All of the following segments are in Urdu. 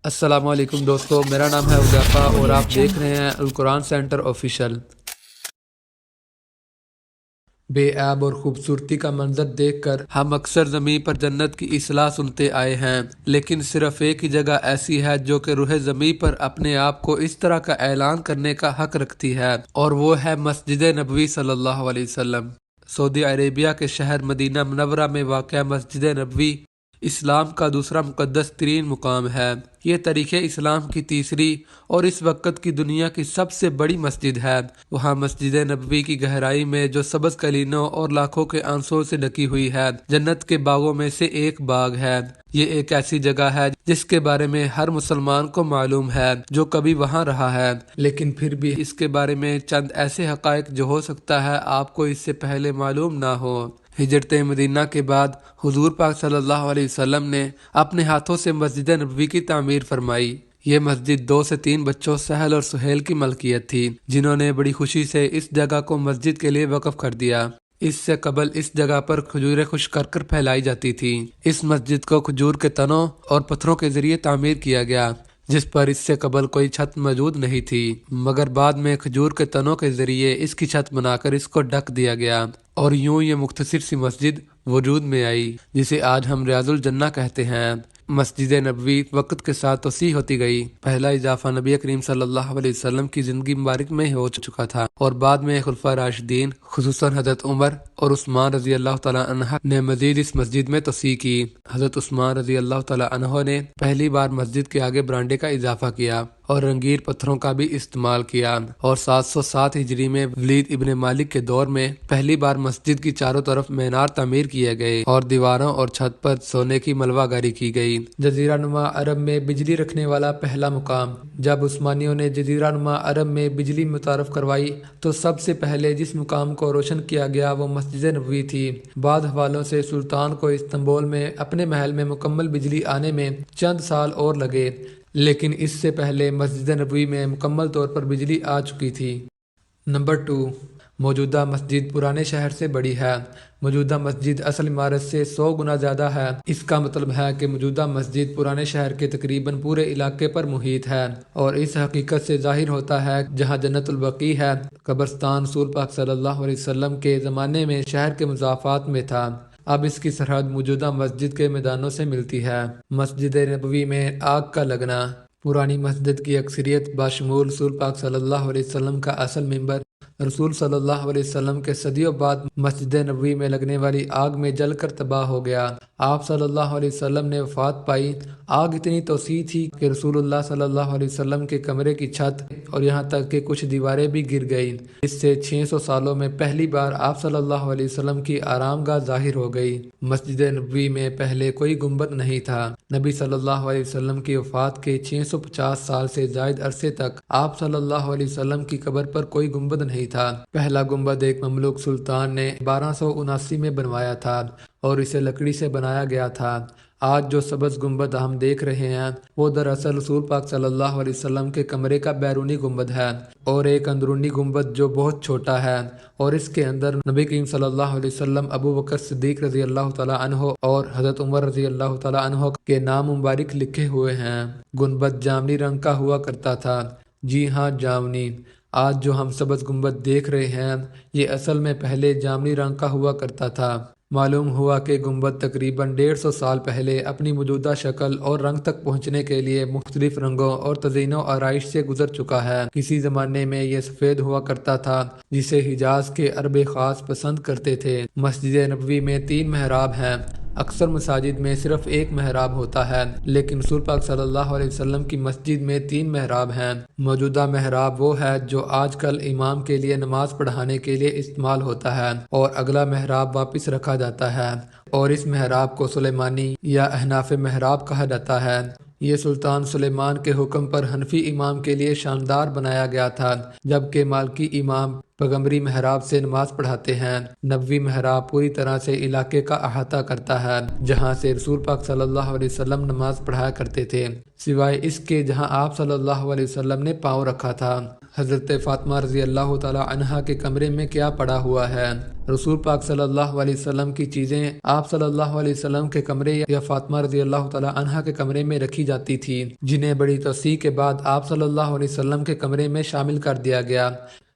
السلام علیکم دوستو، میرا نام ہے حذیفہ اور آپ دیکھ رہے ہیں القرآن سینٹر آفیشیل۔ بے عیب اور خوبصورتی کا منظر دیکھ کر ہم اکثر زمین پر جنت کی اصلاح سنتے آئے ہیں، لیکن صرف ایک ہی جگہ ایسی ہے جو کہ روح زمین پر اپنے آپ کو اس طرح کا اعلان کرنے کا حق رکھتی ہے، اور وہ ہے مسجد نبوی صلی اللہ علیہ وسلم۔ سعودی عربیہ کے شہر مدینہ منورہ میں واقع مسجد نبوی اسلام کا دوسرا مقدس ترین مقام ہے۔ یہ تاریخ اسلام کی تیسری اور اس وقت کی دنیا کی سب سے بڑی مسجد ہے۔ وہاں مسجد نبوی کی گہرائی میں جو سبز قلینوں اور لاکھوں کے آنسوں سے ڈھکی ہوئی ہے، جنت کے باغوں میں سے ایک باغ ہے۔ یہ ایک ایسی جگہ ہے جس کے بارے میں ہر مسلمان کو معلوم ہے جو کبھی وہاں رہا ہے، لیکن پھر بھی اس کے بارے میں چند ایسے حقائق جو ہو سکتا ہے آپ کو اس سے پہلے معلوم نہ ہو۔ ہجرت مدینہ کے بعد حضور پاک صلی اللہ علیہ وسلم نے اپنے ہاتھوں سے مسجد نبوی کی تعمیر فرمائی۔ یہ مسجد 2 سے 3 بچوں سہل اور سہیل کی ملکیت تھی، جنہوں نے بڑی خوشی سے اس جگہ کو مسجد کے لیے وقف کر دیا۔ اس سے قبل اس جگہ پر کھجوریں خشک کر پھیلائی جاتی تھیں۔ اس مسجد کو کھجور کے تنوں اور پتھروں کے ذریعے تعمیر کیا گیا، جس پر اس سے قبل کوئی چھت موجود نہیں تھی، مگر بعد میں کھجور کے تنوں کے ذریعے اس کی چھت بنا کر اس کو ڈھک دیا گیا، اور یوں یہ مختصر سی مسجد وجود میں آئی جسے آج ہم ریاض الجنہ کہتے ہیں۔ مسجد نبوی وقت کے ساتھ توسیع ہوتی گئی۔ پہلا اضافہ نبی کریم صلی اللہ علیہ وسلم کی زندگی مبارک میں ہو چکا تھا، اور بعد میں خلفائے راشدین خصوصاً حضرت عمر اور عثمان رضی اللہ تعالیٰ عنہ نے مزید اس مسجد میں توسیع کی۔ حضرت عثمان رضی اللہ تعالیٰ عنہ نے پہلی بار مسجد کے آگے برانڈے کا اضافہ کیا اور رنگین پتھروں کا بھی استعمال کیا، اور 707 ہجری میں ولید ابن مالک کے دور میں پہلی بار مسجد کی چاروں طرف مینار تعمیر کیے گئے اور دیواروں اور چھت پر سونے کی ملوہ گاری کی گئی۔ جزیرہ نما عرب میں بجلی رکھنے والا پہلا مقام۔ جب عثمانیوں نے جزیرہ نما عرب میں بجلی متعارف کروائی تو سب سے پہلے جس مقام کو روشن کیا گیا وہ مسجد نبوی تھی۔ بعض حوالوں سے سلطان کو استنبول میں اپنے محل میں مکمل بجلی آنے میں چند سال اور لگے، لیکن اس سے پہلے مسجد نبوی میں مکمل طور پر بجلی آ چکی تھی۔ نمبر 2، موجودہ مسجد پرانے شہر سے بڑی ہے۔ موجودہ مسجد اصل عمارت سے 100 گنا زیادہ ہے۔ اس کا مطلب ہے کہ موجودہ مسجد پرانے شہر کے تقریباً پورے علاقے پر محیط ہے، اور اس حقیقت سے ظاہر ہوتا ہے جہاں جنت البقیع ہے، قبرستان رسول پاک صلی اللہ علیہ وسلم کے زمانے میں شہر کے مضافات میں تھا۔ اب اس کی سرحد موجودہ مسجد کے میدانوں سے ملتی ہے۔ مسجد نبوی میں آگ کا لگنا۔ پرانی مسجد کی اکثریت بشمول رسول پاک صلی اللہ علیہ وسلم کا اصل ممبر رسول صلی اللہ علیہ وسلم کے صدیوں بعد مسجد نبوی میں لگنے والی آگ میں جل کر تباہ ہو گیا۔ آپ صلی اللہ علیہ وسلم نے وفات پائی۔ آگ اتنی توسیع تھی کہ رسول اللہ صلی اللہ علیہ وسلم کے کمرے کی چھت اور یہاں تک کہ کچھ دیواریں بھی گر گئیں۔ اس سے 600 سالوں میں پہلی بار آپ صلی اللہ علیہ وسلم کی آرام گاہ ظاہر ہو گئی۔ مسجد نبوی میں پہلے کوئی گنبد نہیں تھا۔ نبی صلی اللہ علیہ وسلم کی وفات کے 650 سال سے زائد عرصے تک آپ صلی اللہ علیہ وسلم کی قبر پر کوئی گنبد نہیں تھا۔ پہلا گنبد ایک مملوک سلطان نے 1279 میں بنوایا تھا اور اسے لکڑی سے بنایا گیا تھا۔ آج جو سبز گنبد ہم دیکھ رہے ہیں وہ دراصل رسول پاک صلی اللہ علیہ وسلم کے کمرے کا بیرونی گنبد ہے، اور ایک اندرونی گنبد جو بہت چھوٹا ہے، اور اس کے اندر نبی کریم صلی اللہ علیہ وسلم، ابو بکر صدیق رضی اللہ تعالیٰ عنہ اور حضرت عمر رضی اللہ تعالیٰ عنہ کے نام مبارک لکھے ہوئے ہیں۔ گنبد جامنی رنگ کا ہوا کرتا تھا۔ جی ہاں، جامنی۔ آج جو ہم سبز گنبد دیکھ رہے ہیں یہ اصل میں پہلے جامنی رنگ کا ہوا کرتا تھا۔ معلوم ہوا کہ گنبد تقریباً 150 سال پہلے اپنی موجودہ شکل اور رنگ تک پہنچنے کے لیے مختلف رنگوں اور تزئین و آرائش سے گزر چکا ہے۔ کسی زمانے میں یہ سفید ہوا کرتا تھا جسے حجاز کے عرب خاص پسند کرتے تھے۔ مسجد نبوی میں 3 محراب ہیں۔ اکثر مساجد میں صرف ایک محراب ہوتا ہے، لیکن رسول پاک صلی اللہ علیہ وسلم کی مسجد میں 3 محراب ہیں۔ موجودہ محراب وہ ہے جو آج کل امام کے لیے نماز پڑھانے کے لیے استعمال ہوتا ہے، اور اگلا محراب واپس رکھا جاتا ہے، اور اس محراب کو سلیمانی یا احناف محراب کہا جاتا ہے۔ یہ سلطان سلیمان کے حکم پر حنفی امام کے لیے شاندار بنایا گیا تھا، جبکہ مالکی امام پیغمبری محراب سے نماز پڑھاتے ہیں۔ نبوی محراب پوری طرح سے علاقے کا احاطہ کرتا ہے جہاں سے رسول پاک صلی اللہ علیہ وسلم نماز پڑھایا کرتے تھے، سوائے اس کے جہاں آپ صلی اللہ علیہ وسلم نے پاؤں رکھا تھا۔ حضرت فاطمہ رضی اللہ تعالی عنہا کے کمرے میں کیا پڑا ہوا ہے؟ رسول پاک صلی اللہ علیہ وسلم کی چیزیں آپ صلی اللہ علیہ وسلم کے کمرے یا فاطمہ رضی اللہ تعالی عنہا کے کمرے میں رکھی جاتی تھی، جنہیں بڑی توسیع کے بعد آپ صلی اللہ علیہ وسلم کے کمرے میں شامل کر دیا گیا۔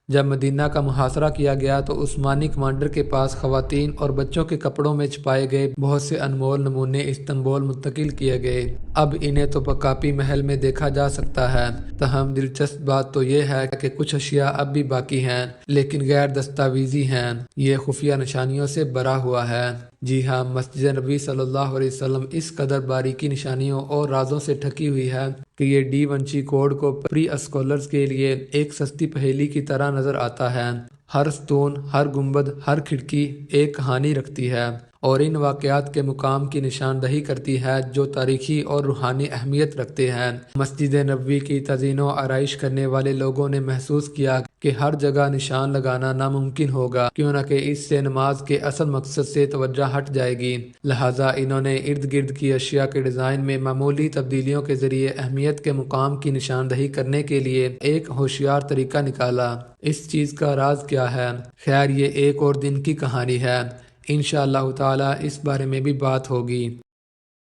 جب مدینہ کا محاصرہ کیا گیا تو عثمانی کمانڈر کے پاس خواتین اور بچوں کے کپڑوں میں چھپائے گئے بہت سے انمول نمونے استنبول منتقل کیے گئے۔ اب انہیں تو پکاپی محل میں دیکھا جا سکتا ہے، تاہم دلچسپ بات تو یہ ہے کہ کچھ اشیاء اب بھی باقی ہیں لیکن غیر دستاویزی ہیں۔ یہ خفیہ نشانیوں سے بھرا ہوا ہے۔ جی ہاں، مسجد نبوی صلی اللہ علیہ وسلم اس قدر باریکی نشانیوں اور رازوں سے ٹھکی ہوئی ہے کہ یہ ڈی ونچی کوڈ کو پری اسکالرز کے لیے ایک سستی پہیلی کی طرح نظر آتا ہے۔ ہر ستون، ہر گنبد، ہر کھڑکی ایک کہانی رکھتی ہے اور ان واقعات کے مقام کی نشاندہی کرتی ہے جو تاریخی اور روحانی اہمیت رکھتے ہیں۔ مسجد نبوی کی تزئین و آرائش کرنے والے لوگوں نے محسوس کیا کہ ہر جگہ نشان لگانا ناممکن ہوگا، کیوں نہ کہ اس سے نماز کے اصل مقصد سے توجہ ہٹ جائے گی۔ لہٰذا انہوں نے ارد گرد کی اشیاء کے ڈیزائن میں معمولی تبدیلیوں کے ذریعے اہمیت کے مقام کی نشاندہی کرنے کے لیے ایک ہوشیار طریقہ نکالا۔ اس چیز کا راز کیا ہے؟ خیر، یہ ایک اور دن کی کہانی ہے۔ انشاءاللہ تعالی اس بارے میں بھی بات ہوگی۔